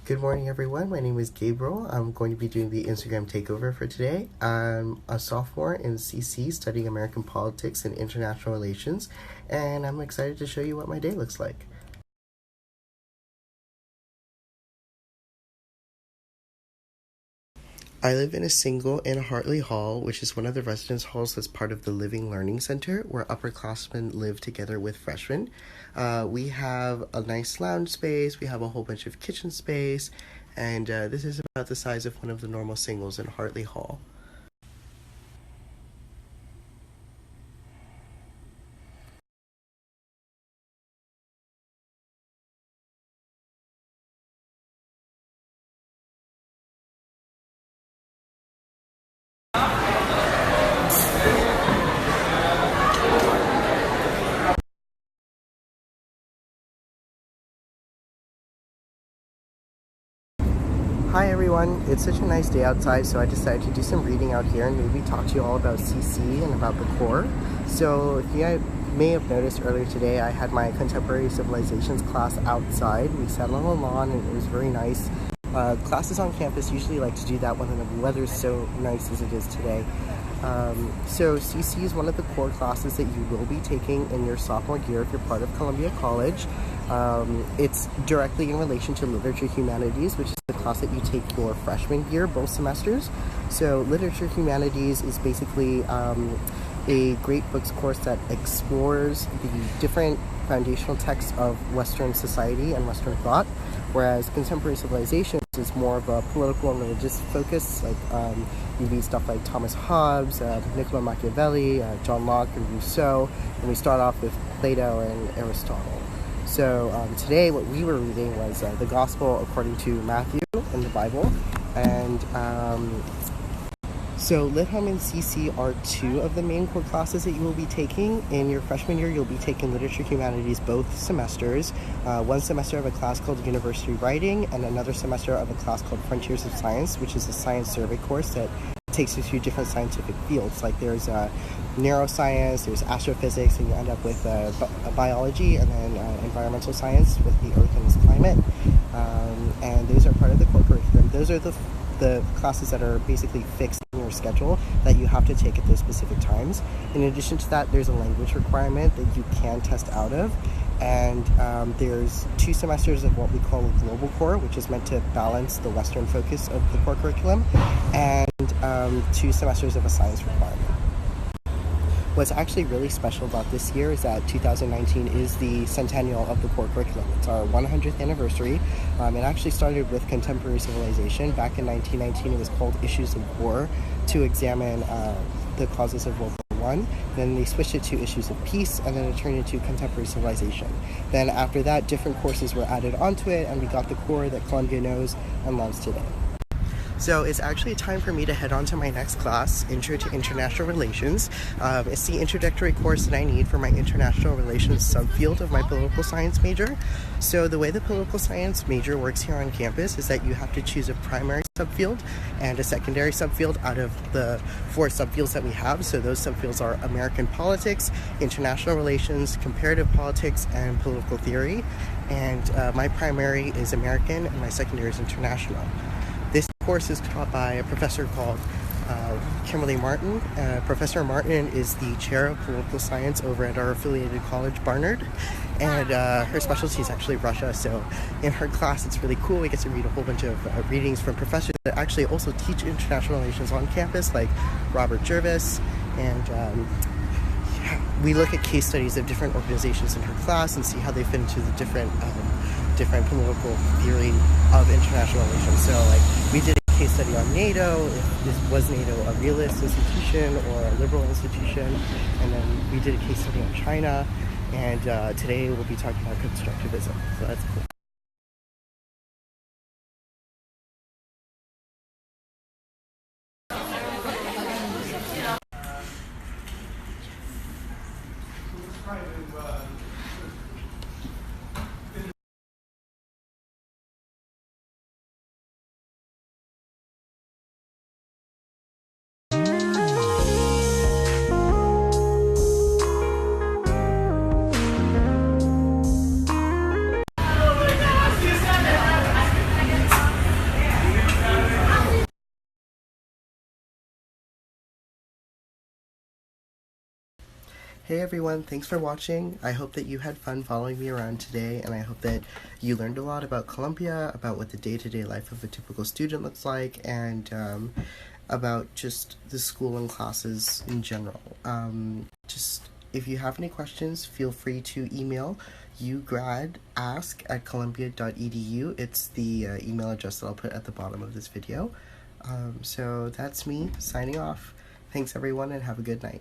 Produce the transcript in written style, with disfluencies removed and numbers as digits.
Good morning, everyone. My name is Gabriel. I'm going to be doing the Instagram takeover for today. I'm a sophomore in CC studying American politics and international relations, and I'm excited to show you what my day looks like. I live in a single in Hartley Hall, which is one of the residence halls that's part of the Living Learning Center, where upperclassmen live together with freshmen. We have a nice lounge space, we have a whole bunch of kitchen space, and this is about the size of one of the normal singles in Hartley Hall. Hi everyone, it's such a nice day outside, so I decided to do some reading out here and maybe talk to you all about CC and about the core. So if you may have noticed earlier today, I had my Contemporary Civilizations class outside. We sat on the lawn and it was very nice. Classes on campus usually like to do that when the weather's so nice as it is today. So CC is one of the core classes that you will be taking in your sophomore year if you're part of Columbia College. It's directly in relation to Literature Humanities, which is the class that you take your freshman year, both semesters. So Literature Humanities is basically a great books course that explores the different foundational texts of Western society and Western thought, whereas Contemporary Civilizations is more of a political and religious focus. Like you read stuff like Thomas Hobbes, Niccolo Machiavelli, John Locke, and Rousseau, and we start off with Plato and Aristotle. So today what we were reading was the Gospel according to Matthew in the Bible, and so Lit Hum and CC are two of the main core classes that you will be taking. In your freshman year, you'll be taking Literature Humanities both semesters. One semester of a class called University Writing, and another semester of a class called Frontiers of Science, which is a science survey course that takes you through different scientific fields. Like there's neuroscience, there's astrophysics, and you end up with biology, and then environmental science with the Earth and its climate. And those are part of the core curriculum. Those are the classes that are basically fixed in your schedule that you have to take at those specific times. In addition to that, there's a language requirement that you can test out of, and there's 2 semesters of what we call a global core, which is meant to balance the Western focus of the core curriculum, and 2 semesters of a science requirement. What's actually really special about this year is that 2019 is the centennial of the core curriculum. It's our 100th anniversary. It actually started with Contemporary Civilization. Back in 1919, it was called Issues of War, to examine the causes of World War I. Then they switched it to Issues of Peace, and then it turned into Contemporary Civilization. Then after that, different courses were added onto it, and we got the core that Columbia knows and loves today. So it's actually time for me to head on to my next class, Intro to International Relations. It's the introductory course that I need for my international relations subfield of my political science major. So the way the political science major works here on campus is that you have to choose a primary subfield and a secondary subfield out of the 4 subfields that we have. So those subfields are American politics, international relations, comparative politics, and political theory. And my primary is American and my secondary is international. This course is taught by a professor called Kimberly Martin. Professor Martin is the chair of political science over at our affiliated college, Barnard, and her specialty is actually Russia. So in her class, it's really cool. We get to read a whole bunch of readings from professors that actually also teach international relations on campus, like Robert Jervis, and we look at case studies of different organizations in her class and see how they fit into the different political theory of international relations. So like we did a case study on NATO, was NATO a realist institution or a liberal institution, and then we did a case study on China, and today we'll be talking about constructivism, so that's cool. Hey everyone, thanks for watching. I hope that you had fun following me around today, and I hope that you learned a lot about Columbia, about what the day-to-day life of a typical student looks like, and about just the school and classes in general. Just if you have any questions, feel free to email ugradask@columbia.edu. It's the email address that I'll put at the bottom of this video. So that's me signing off. Thanks everyone, and have a good night.